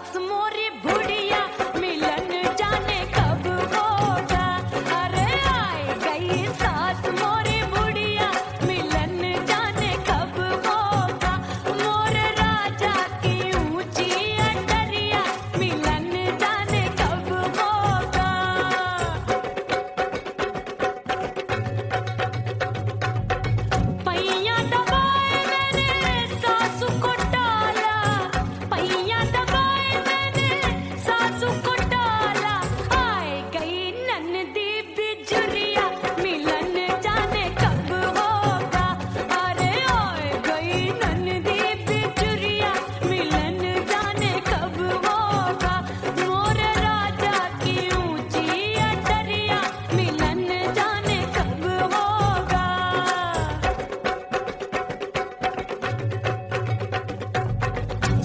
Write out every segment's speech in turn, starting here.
सास मोरी बुढ़िया मिलन जाने कब होगा। अरे आए गई सास मोरी बुढ़िया मिलन जाने कब होगा। मोर राजा की ऊंची अटरिया मिलन जाने कब होगा। पैया दबाए मैंने सासू को डाला, पैया दबाए मैंने सासू को डाला। आए गई ननदी बिजुरिया मिलन जाने कब होगा। अरे आए गई ननदी बिजुरिया मिलन जाने कब होगा। मोर राजा की ऊंची अटरिया मिलन जाने कब होगा।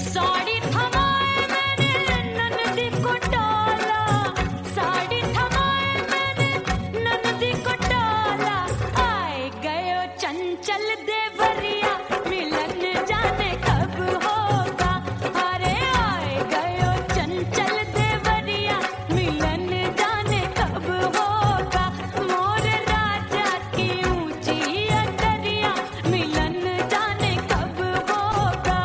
साड़ी थमाए मैंने ननदी को डाला, साड़ी थमाए मैंने ननदी को डाला। आए गयो चंचल देवरिया मिलन जाने कब होगा। अरे आए गयो चंचल देवरिया मिलन जाने कब होगा। मोर राजा की ऊंची अटरिया मिलन जाने कब होगा।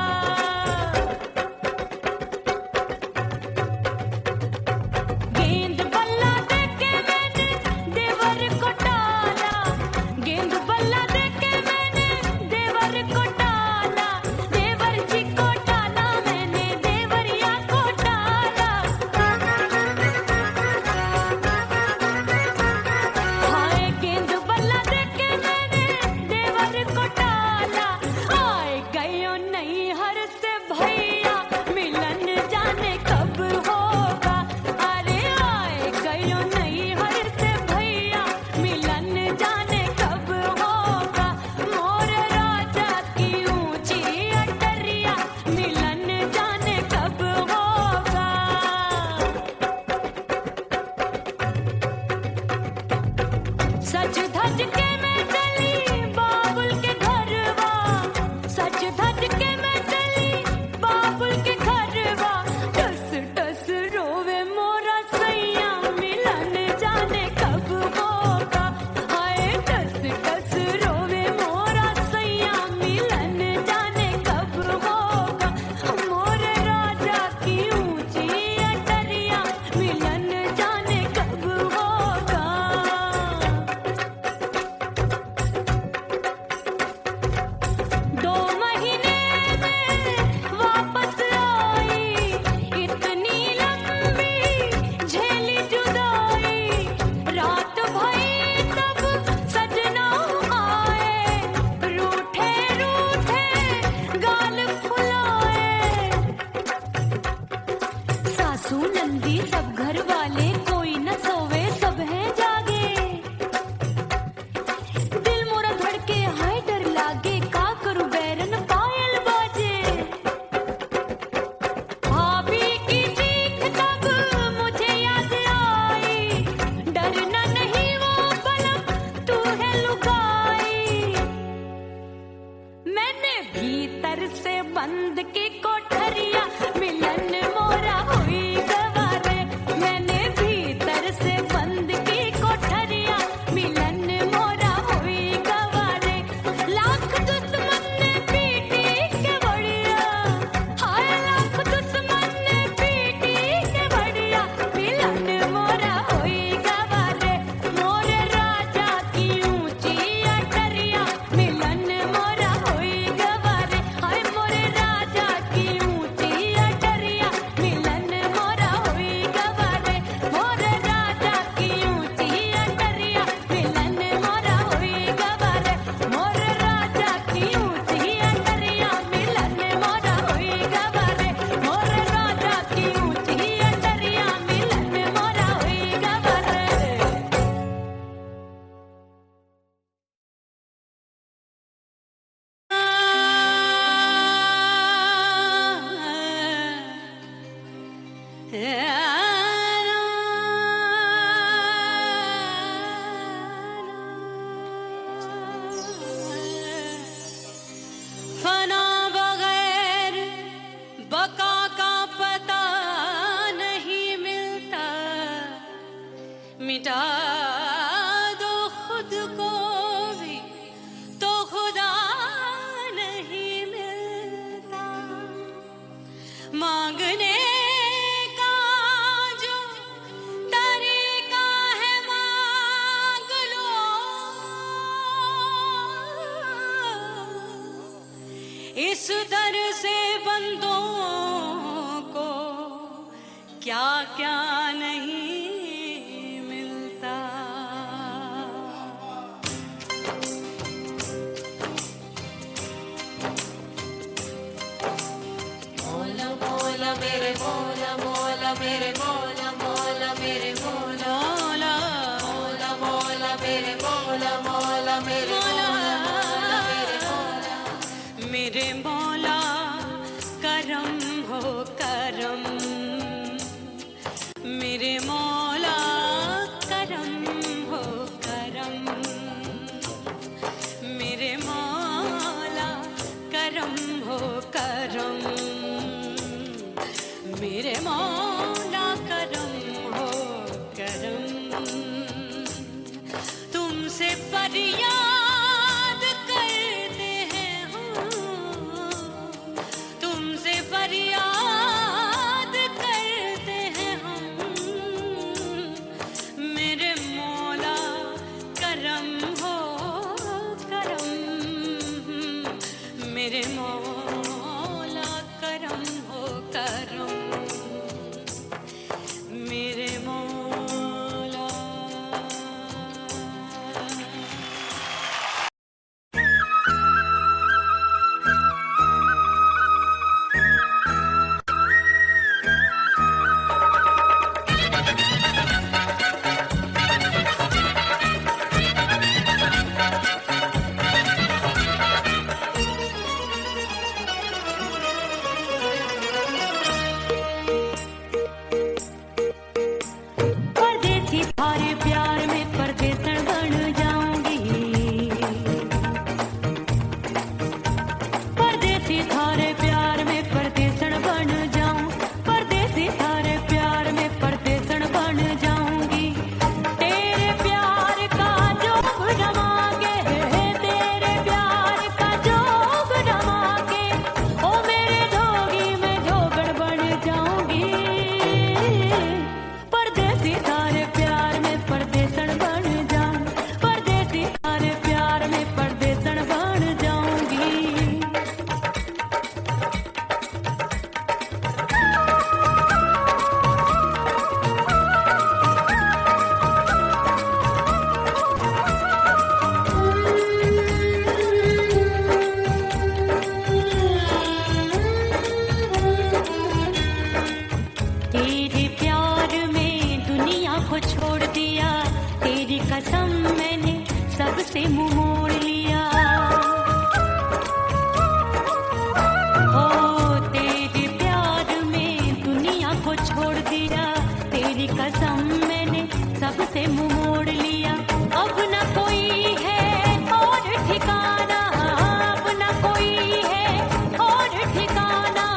गेंद बल्ला देके मैंने देवर को डाला, गेंद बल्ला देके मैंने देवर को डाला। देवर जी को डाला मैंने देवरिया को डाला। हाय गेंद बल्ला देके मैंने देवर को डाला। आए गयो नैहर से भैया मिलन जाने कब होगा। अरे आए गयो नैहर से भैया मिलन जाने कब होगा। मोर राजा की ऊंची अटरिया मिलन जाने कब होगा। सज धज के मैं चली बाबुल के घरवा, सज धज के मैं चली बाबुल के घरवा। टस टस रोवे मोरा सैया मिलन जाने कब होगा। हाय टस टस रोवे मोरा सैया मिलन जाने कब होगा। मोर राजा की ऊंची अटरिया मिलन जाने कब होगा। दो महीने में वापस आई, इतनी लंबी झेली जुदाई। रात भई तब सजना आए, रूठे रूठे गाल फुलाए। सासू नंदी सब घर वाले कोई न सोवे सब है जागे। दिल मोरा धड़के हाय डर लागे का करूं बैरन पायल बाजे। भाभी की चीख तब मुझे याद आई, डरना नहीं वो बलम तू है लुगाई। मैंने भीतर से बंद की कोठरिया मिलन मोरा हुई गवारे। मैंने भीतर से बंद की कोठरिया मिलन मोरा हुई गवारे। लाख दुश्मन ने पीटी के बढ़िया, हाय लाख दुश्मन ने पीटी के बढ़िया। मिलन मोरा हुई गवारे। मोर राजा की ऊंची अटरिया मिलन मोरा हुई गवारे। हाय मोर राजा की ऊंची अटरिया मिलन मोरा हुई गवारे। मोर राजा की ऊंची अटरिया मिलन मोरा हुई गवारे। मोर राजा की ऊंची अटरिया मिलन मोरा हुई गवारे। मोर राजा की ऊंची अटरिया मिलन मोरा हुई गवारे। फना बगैर बका का पता मिटा दो खुद को भी तो खुदा नहीं मिलता। मांगने का जो तरीका है मांग लो, इस दर से बंदों को क्या क्या नहीं मिलता। मौला मौला मेरे मौला मौला मेरे मौला मौला मेरे मौला मौला मौला मेरे मौला मौला मेरे मौला मेरे मौला मेरे मौला करम हो करम, मेरे मौला करम हो करम, मेरे मौला करम हो करम, मेरे मौला करम हो करम। तुमसे फरियाद करते हैं हम, तुमसे फरियाद करते हैं हम, मेरे मौला करम हो करम, मेरे मौला करम हो करम, मेरे मौला। परदेसी थारे प्यार में परदेसन बन जाऊंगी, परदेसी थारे प्यार में परदेसन बन जाऊं, परदेसी थारे प्यार में परदेसन बन जाऊंगी। तेरे प्यार का जोग जमा के, तेरे प्यार का जोग जमा के, ओ मेरे जोगी में जोगड़ बन जाऊंगी। परदेसी थारे प्यार में परदेसन बन जाऊं, परदेसी थारे प्यार में परदेसन बन जाऊंगी। तेरे प्यार में दुनिया को छोड़ दिया, तेरी कसम मैंने सबसे मुंह मोड़ लिया। हो तेरे प्यार में दुनिया को छोड़ दिया, तेरी कसम मैंने सबसे मुंह मोड़ लिया। अब न कोई है और ठिकाना, अब न कोई है और ठिकाना,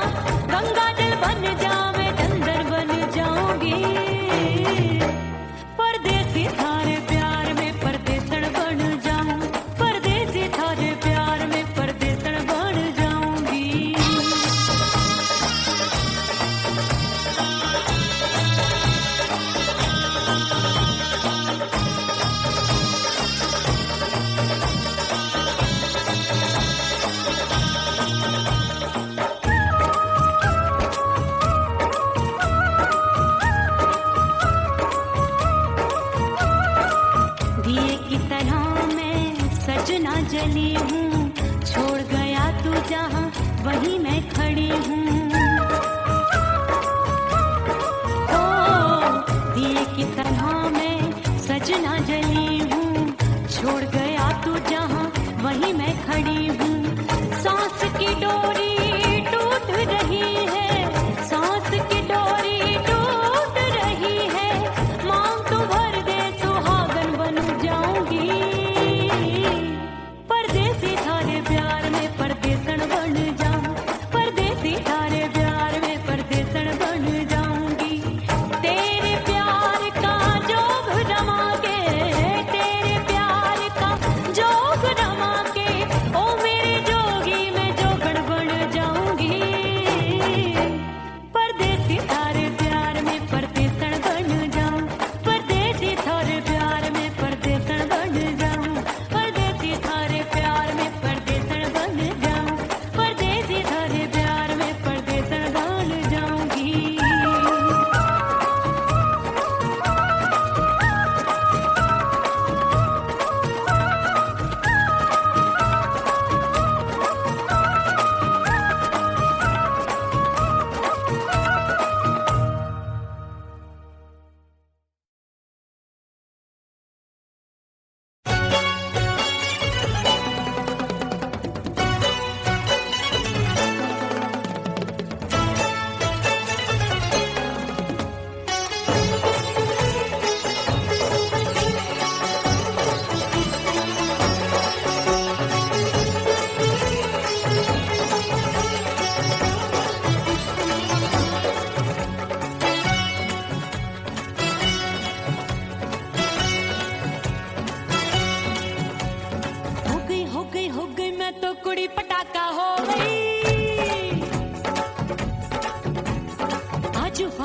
गंगा जल बन जावे चंदन बन जाऊंगी। परदेसी थारे प्यार में परदेसन बन जाऊं, परदेसी थारे प्यार में परदेसन बन जाऊंगी। दिए की तरह मैं सजना जली हूँ, छोड़ गया तू जहाँ वहीं मैं खड़ी हूँ। ओ दिए की तरह मैं सजना जली हूँ, छोड़ गया तू जहाँ वहीं मैं खड़ी हूँ। सांस की डोरी टूट रही है, सांस की डोरी टूट रही है, मांग तू भर दे सुहागन बन जाऊंगी। परदेसी थारे प्यार में परदेसन बन जाऊं, परदेसी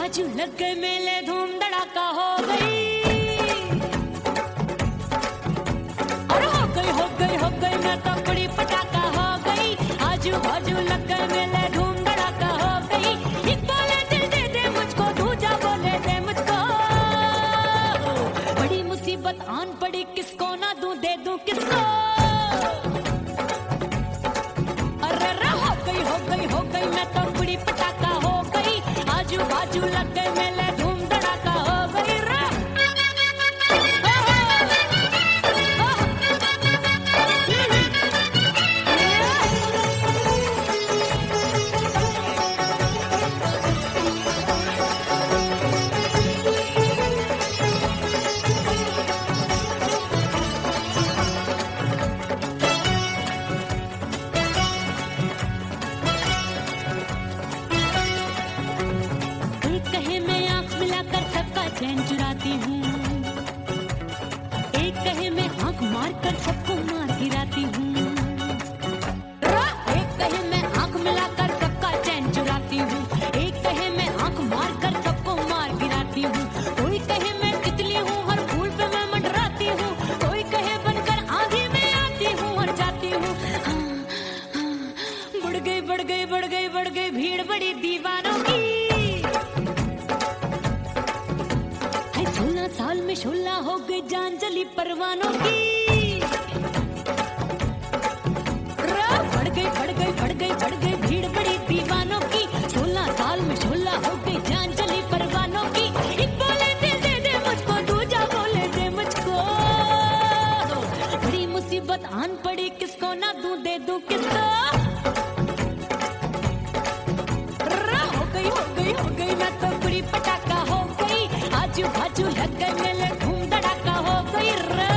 बाजू लग गए मेले धूम धड़ाका हो गई। अरे हो गई मैं तो बड़ी पटाखा हो गई। आजू बाजू लग गए मेले धूम धड़ाका हो गई। एक बोले दिल दे दे मुझको, दूजा बोले दे मुझको। बड़ी मुसीबत आन पड़ी, किसको ना दूं दे दूं किसको। हो गई मैं तो बड़ी पटाखा हो गई। आजू बाजू लग गए मेले धूम धड़ाका हो गई रे। चैन चुराती हूँ, एक कहे मैं आंख मार कर सबको मार गिराती हूँ। एक कहे मैं आंख मिलाकर सबका चैन चुराती हूँ, एक कहे मैं आंख मार कर सबको मार गिराती हूँ। कोई कहे मैं तितली हूँ, हर फूल पे मैं मंडराती हूँ। कोई कहे बनकर आंधी में आती हूँ और जाती हूँ। बढ़ गई भीड़ बड़ी दीवानों की। 16 साल में शोला हो गई जान जली परवानों की। बढ़ गई भीड़ बड़ी दीवानों की। 16 साल में शोला हो गई जान जली परवानों की। एक बोले दिल दे दे मुझको, दूजा बोले दे मुझको। बड़ी मुसीबत आन पड़ी, किसको ना दूं दे दूं किसको। हो गई मैं तो बड़ी पटाखा हो गई। आजू बाजू लग गए मेले धूम धड़ाका हो गई रे।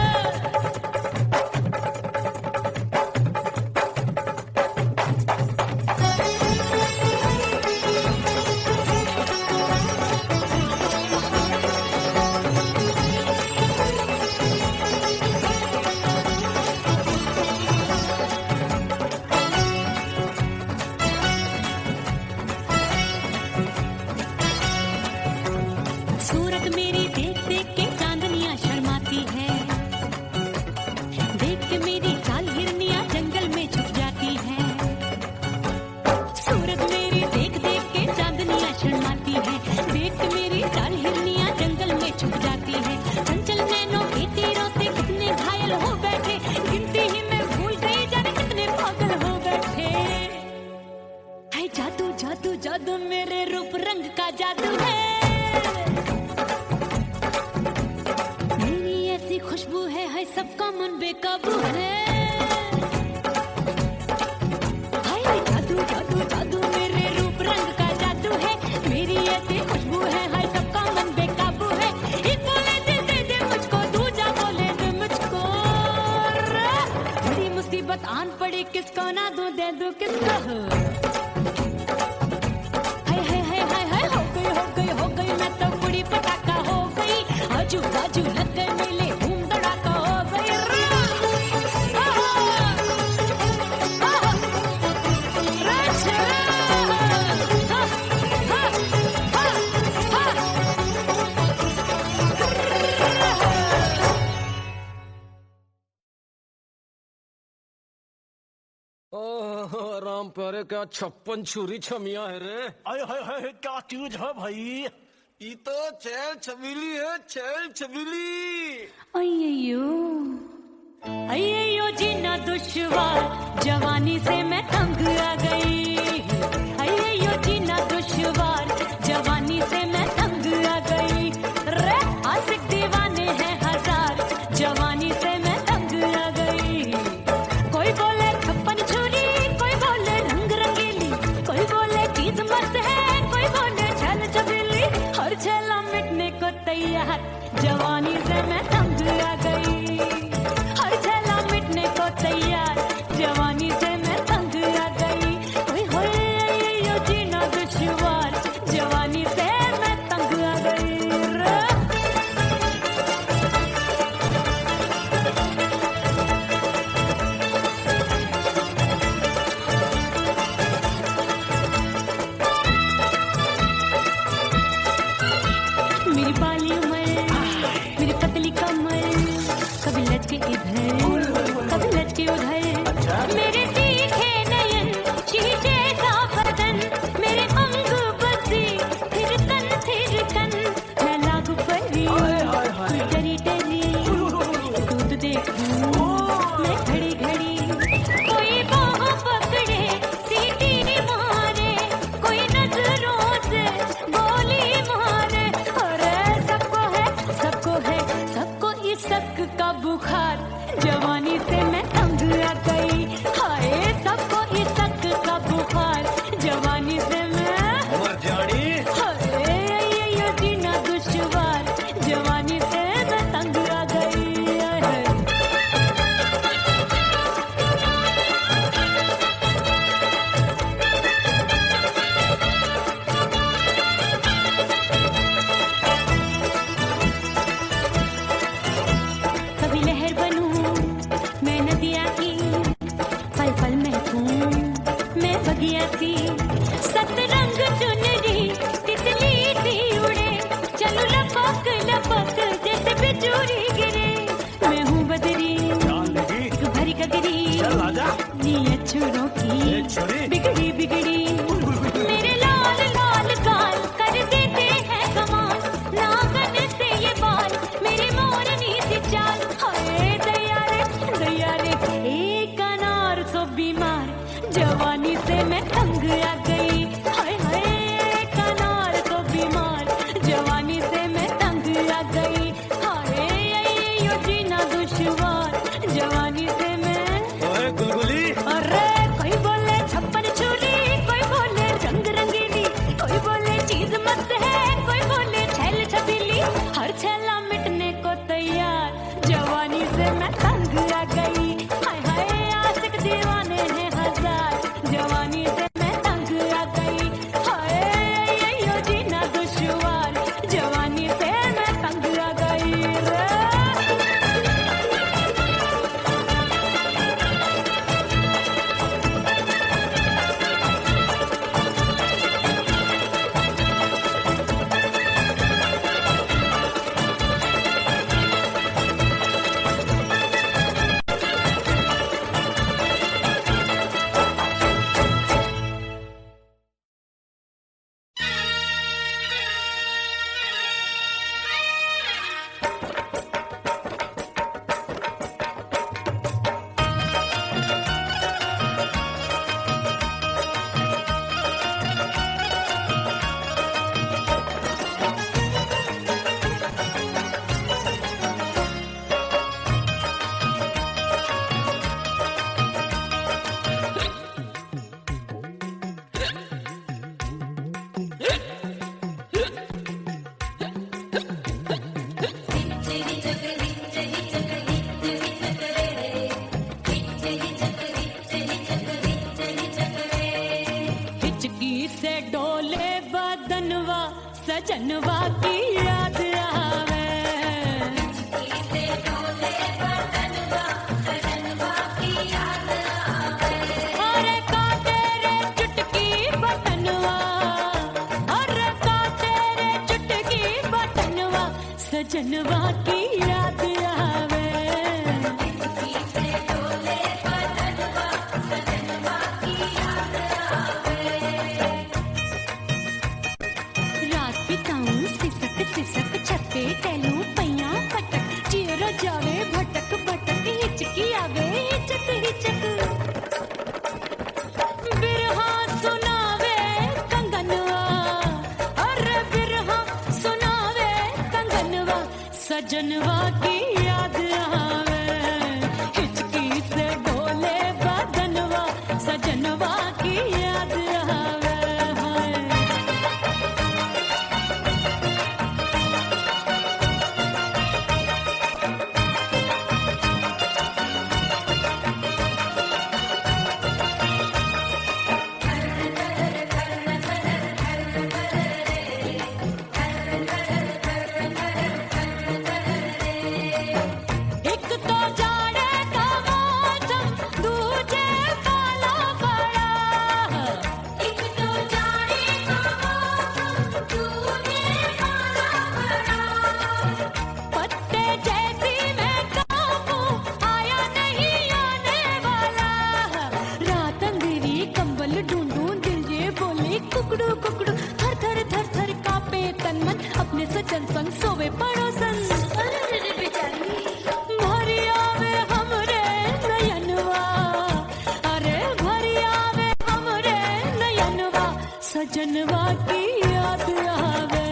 सूरत मेरी देख देख के चांदनियां शर्माती है। देख के मेरी चाल हिरनियां जंगल में छुप जाती है। सूरत मेरी देख देख के चांदनियां शर्माती है। देख के मेरी चाल हिरनियां जंगल में छुप जाती है। चंचल नैनों के तीरों से कितने घायल हो बैठे, गिनती ही मैं भूल गई जाने कितने पागल हो बैठे। है जादू जादू जादू मेरे रूप रंग का जादू है। खुशबू है सबका मन बेकाबू है। हाय जादू जादू जादू मेरे रूप रंग का जादू है। मेरी ऐसी खुशबू है सबका मन बेकाबू है। एक बोले दे दे मुझको, दूजा बोले दे मुझको। बड़ी मुसीबत आन पड़ी, किसको ना दूं दे दूं किसको। हो गई मैं तो बड़ी पटाखा हो गई। आजू बाजू लग गए मेले धूम धड़ाका हो गई रे। ओह राम प्यारे, क्या 56 छुरी छमिया है रे। आय हाय हाय, क्या चीज है भाई। ये तो चैल छबीली है, चैल छबीली। अय्यो जीना दुश्वार, जवानी से मैं तंग आ गई। अय्यो जीना दुश्वार, जवानी से मैं तंग आ गई रे। आशिक दीवाने हैं हजार, जवानी से मैं तंग आ गई। कोई बोले 56 छुरी, कोई बोले रंग रंगीली, कोई बोले चीज मस्त है, कोई बोले छल छबीली। हर छेला मिटने को तैयार, जवानी से मैं तंग आ गई। हर छेला मिटने को तैयार, जवानी से मैं तंग आ गई। ओए होए यो जीना दुश्वार, जवानी से मैं तंग आ गई रे। चूरी गिरे मैं हूँ बदरी लगी भरी गगरी चल आजा नी छुरों की छुरी बिगड़ी बिगड़ी मेरे लाल लाल गाल कर देते हैं कमाल नागन से ये बाल मेरी मोरनी सी चाल हाय दया रे एक अनार सो बीमार जवानी से मैं तंग आ गई हाय हाय एक अनार सो बीमार जवानी से मैं तंग आ गई हाय यो जीना दुश्वार जवानी से मैं ओए गुलगुली अरे कोई बोले छप्पन छुरी कोई बोले रंग रंगीली कोई बोले चीज मस्त है कोई बोले छैल छबीली हर छैला मिटने को तैयार जवानी से मैं तंग आ गई हाय हाय आशिक दीवाने हैं हजार जवानी से मैं तंग आ गई हाय यो जीना दुश्वार जवानी से मैं तंग आ गई रे हिचकी से डोले बदनवा सजनवा की याद आवे अरे काटे रे चुटकी बटनवा अरे काटे रे चुटकी बटनवा सजनवा की याद आवे रात बिताऊं सिसक सिसक छत्ते टैलू पैया पटक चेहरा जावे भटक भटक हिचकी आवे हिचक हिचक बिरहा सुनावे कंगनवा अरे बिरहा सुनावे कंगनवा सजनवा की याद आवे हिचकी से डोले बदनवा सजनवा की याद आवे हाय एक तो जाड़े का मौसम दूजे वाला बड़ा एक तो जाड़े का मौसम दूजे वाला बड़ा पत्ते जैसी मैं काबू आया नहीं आने वाला रात अंधेरी कंबल ढूंढूं दिल ये बोले कुकड़ू कुकड़ू थर थर थर थर कांपे तन मन अपने सजन संग सोवे पड़ोसन भरी आवे हमरे नयनवा अरे भरी आवे हमरे नयनवा सजनवा की याद आवे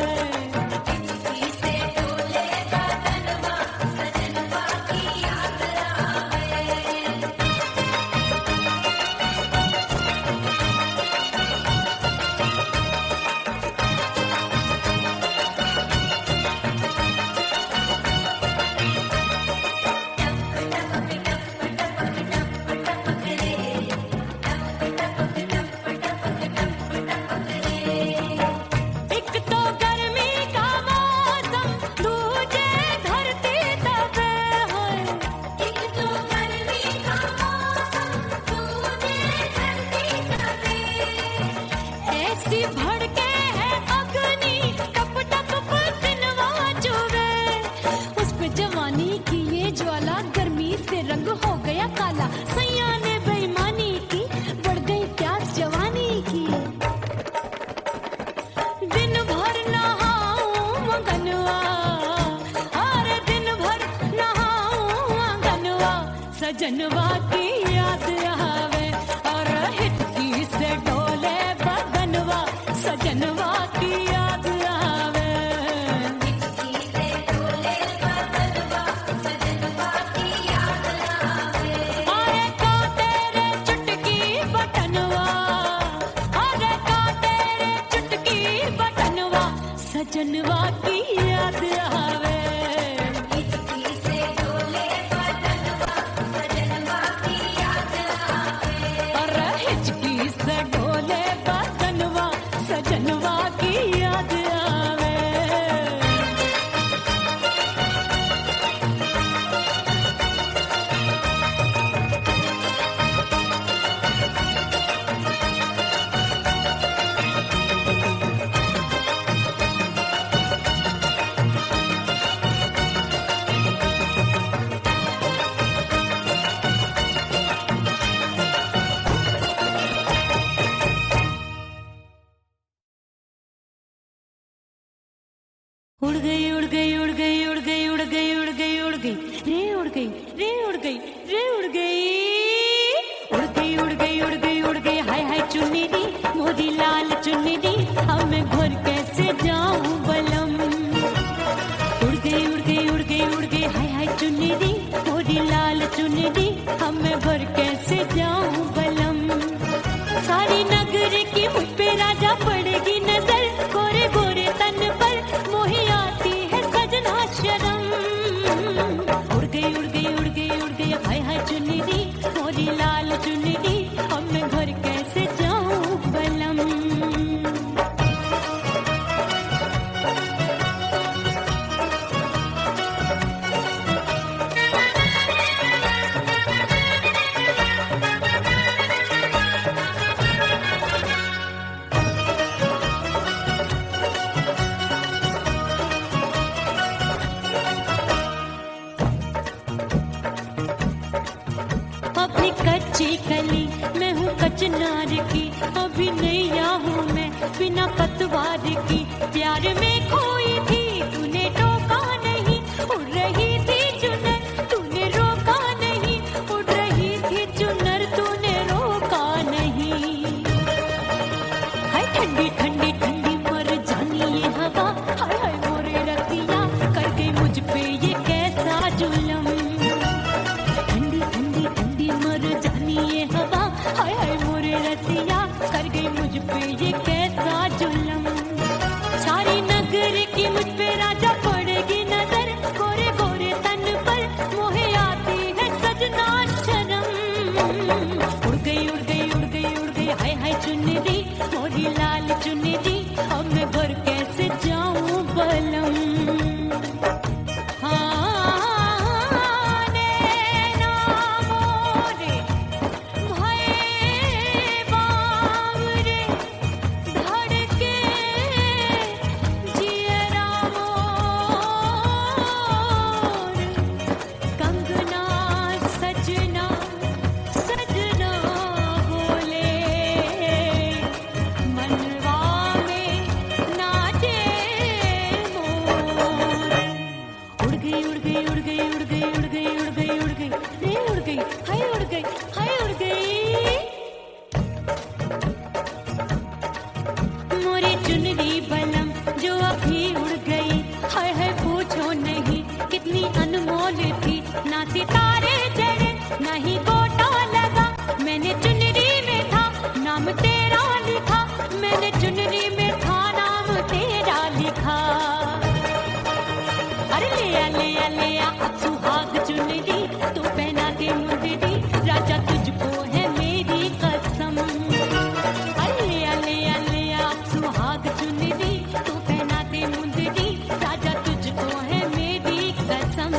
एक सजनवा की याद आवे और हिचकी से डोले बदनवा सजनवा की याद आवे हिचकी से डोले बदनवा सजनवा की याद आवे अरे का तेरे चुटकी बटनवा अरे का तेरे चुटकी बटनवा सजनवा की याद आवे सजनवा की याद आवे उड़ गई उड़ गई उड़ गई उड़ गई उड़ गई उड़ गई उड़ गई रे उड़ गई रे उड़ गई रे उड़ गई उड़ गई उड़ गई उड़ गई उड़ गई हाय हाय चुन्नी दी मोरी लाल चुन्नी दी अब मैं घर कैसे जाऊं बलम उड़ गई उड़ गई उड़ गई उड़ गई हाय हाय चुन्नी दी मोरी लाल चुन्नी दी अब मैं घर कैसे जाऊं बलम सारी नगर की मुझ पे राजा पड़ेगी नजर गोरे गोरे तन पर मोही आती है सजना शर्म उड़ गई उड़ गई उड़ गई उड़ गई हाय हाय चुन्नी दी मोरी लाल चुन्नी दी अब मैं घर कैसे जाऊं बलम अपनी कच्ची कली मैं हूँ कचनार की अभी नैया हूँ मैं बिना पतवार की प्यार में खोई थी तूने टोका नहीं उड़ रही थी चुनर तूने रोका नहीं उड़ रही थी चुनर तूने रोका नहीं हाय ठंडी ठंडी ठंडी मर जानी ये हवा हाय हाय मोरे रतिया कर गई मुझ पे ये कैसा जुलम मर जानी ये हवा हाय हाय मोरे रसिया कर गई मुझ पे ये कैसा जुलम सारी नगर की मुझ पे राजा पड़ेगी नजर गोरे गोरे तन पर मोहे आती है सजना शर्म उड़ गई उड़ गई उड़ गई उड़ गई हाय हाय चुन्नी दी मोरी लाल चुन्नी दी अब मैं घर कैसे जाऊं बलम अनमोल थी ना सितारे चढ़े ना ही गोटा लगा मैंने चुनरी में था नाम तेरा लिखा मैंने चुनरी में था नाम तेरा लिखा अरे ले आ ले आ ले आ अब सुहाग चुनरी तू पहना दे मुझे दी राजा तुझको है मेरी कसम अरे ले आ ले आ ले आ अब सुहाग चुनरी तू पहना दे मुझे दी राजा तुझको है मेरी कसम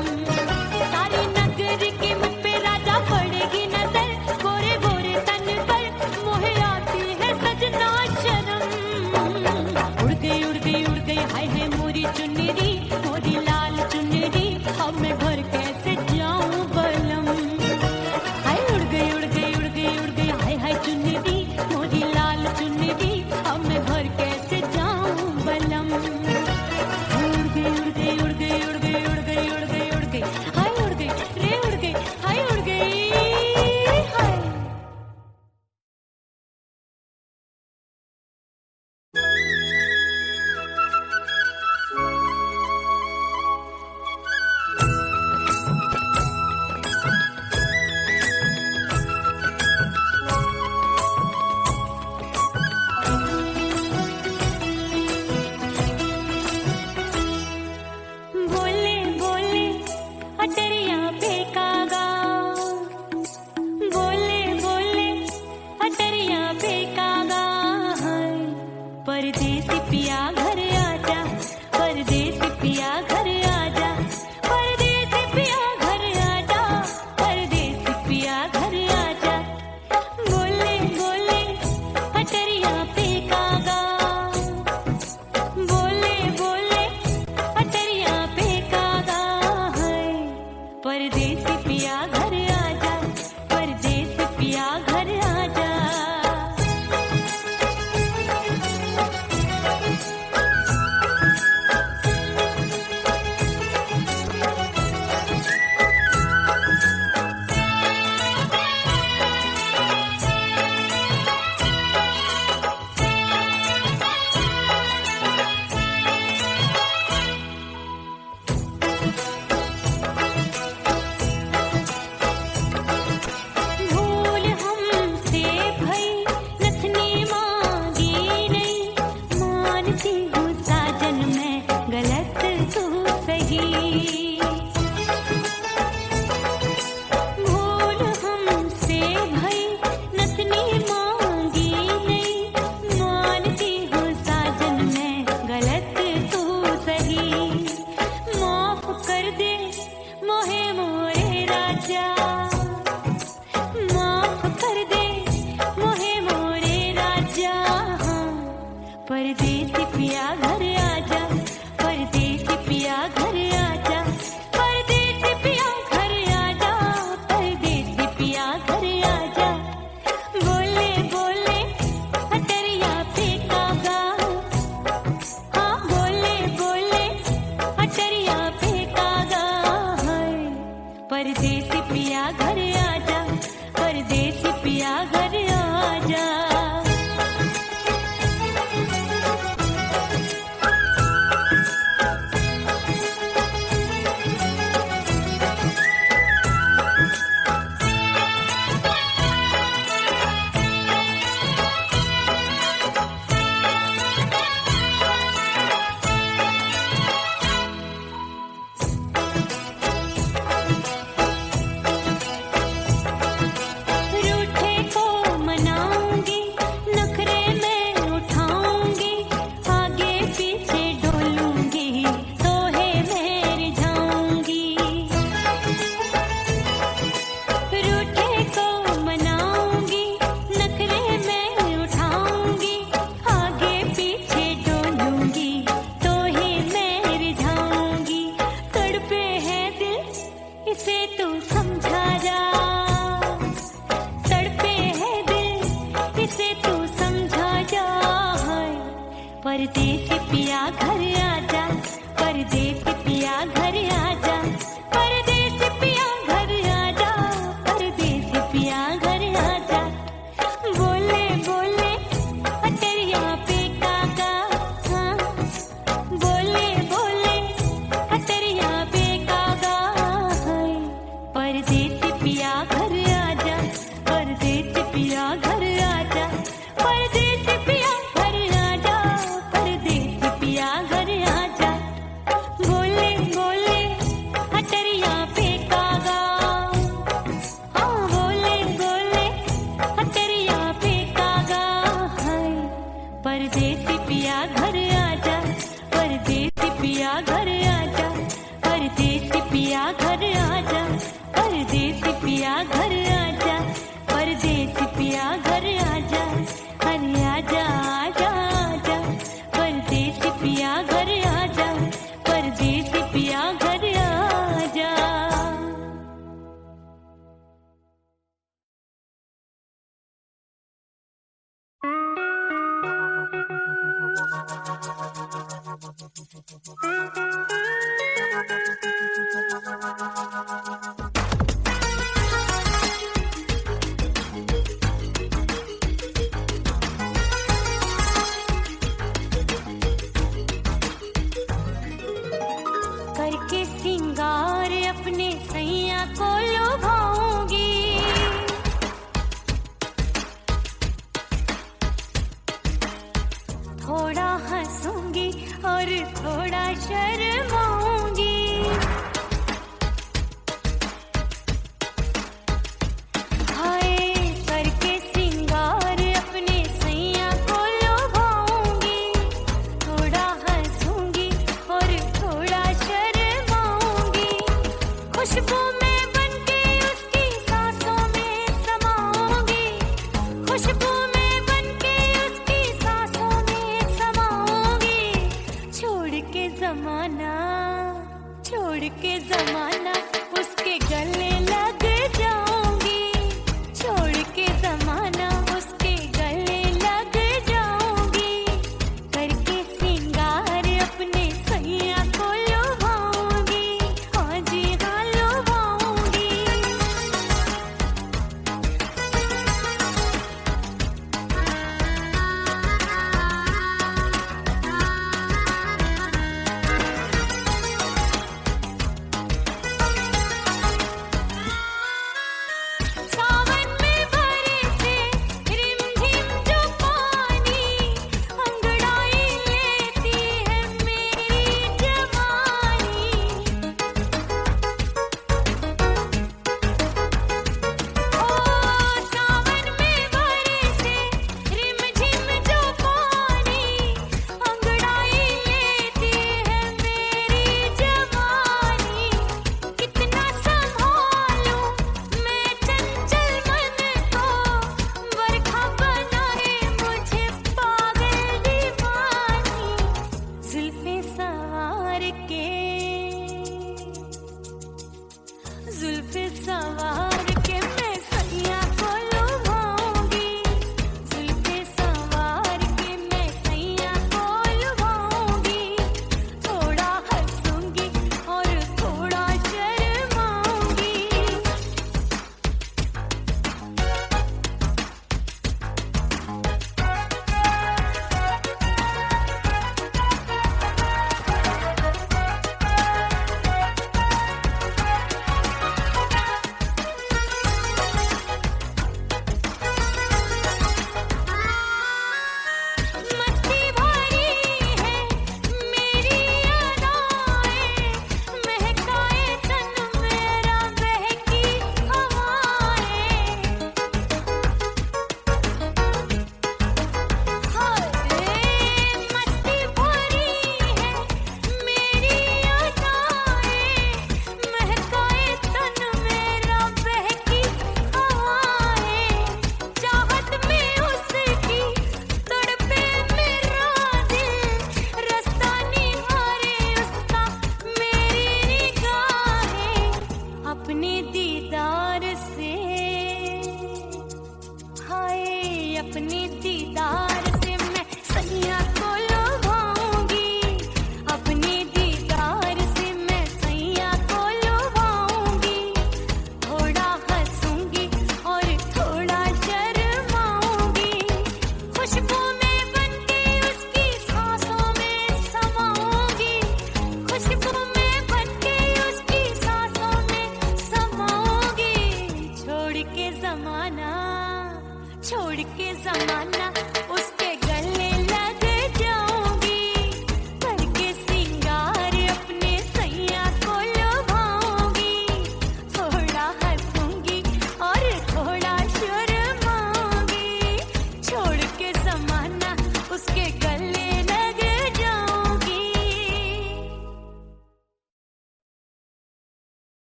सारी नगर की मुझ पे राजा पड़ेगी नजर गोरे गोरे तन पर मोहे आती है सजना शर्म उड़ गई उड़ गई उड़ गई हाय हाय मोरी चुनरी मोरी लाल चुनरी अब मैं घर कैसे जाऊं बलम हाय उड़ गई उड़ गई उड़ गई उड़ गई हाय हाय चुनरी मोरी लाल चुनरी अब मैं घर कैसे जाऊं बलम उड़ गई उड़ गई उड़ गई उड़ गई उड़ गई उड़ गई उड़ गई हाय उड़ गई रे उड़ गई हाय उड़ गई पिया घर आजा, परदेसी पिया घर आजा, परदेसी पिया घर आजा, परदेसी पिया घर आजा। बोले बोले अटरिया पे कागा, बोले बोले अटरिया पे कागा है। परदेसी पिया घर आजा, परदेसी पिया घर आजा। भूल हमसे भई नथनी मांगी नहीं, मानती हूँ साजन मैं गलत तू सही। भूल हमसे भई नथनी मांगी नहीं, मानती हूँ साजन मैं गलत तू सही। माफ कर दे मोहे मोरे राजा, माफ कर दे मोहे मोरे राजा। परदेसी पिया घर आजा, परदेसी पिया घर आजा, परदेसी पिया घर आजा, परदेसी पिया घर आजा। बोले बोले अटरिया पे कागा, हाँ बोले बोले अटरिया पे कागा है। परदेसी पिया घर आजा, परदेसी पिया घर आजा। रूठे को मनाऊंगी, नखरे में उठाऊंगी, आगे पीछे डोलूंगी, तोहे में रिझाऊंगी। रूठे को मनाऊंगी, नखरे में उठाऊंगी, आगे पीछे डोलूंगी, तोहे में रिझाऊंगी। तड़पे है दिल इसे तू समझा जा, तड़पे है दिल इसे तू समझा जा। परदेसी पिया घर आजा, परदेसी पिया घर आजा, परदेसी पिया घर आजा, परदेसी पिया घर आजा। बोले बोले अटरिया पे कागा, हाँ बोले बोले अटरिया पे कागा है। परदेसी पिया घर आजा, परदेसी पिया घर आजा, परदेसी पिया घर आजा, परदेसी पिया घर आजा। बोले बोले अटरिया पे कागा, हाँ बोले बोले अटरिया पे कागा है। परदेसी पिया घर आजा, परदेसी पिया घर आजा, परदेसी पिया घर आजा, परदेसी पिया घर आजा, परदेसी पिया घर आजा। अरे आजा आजा आजा, परदेसी पिया घर आजा, परदेसी पिया घर आजा। करके सिंगार अपने सैया को लुभाऊंगी, थोड़ा हंसूंगी और थोड़ा शर्माऊंगी। हाय करके सिंगार अपने सैया को लुभाऊंगी, के जमाना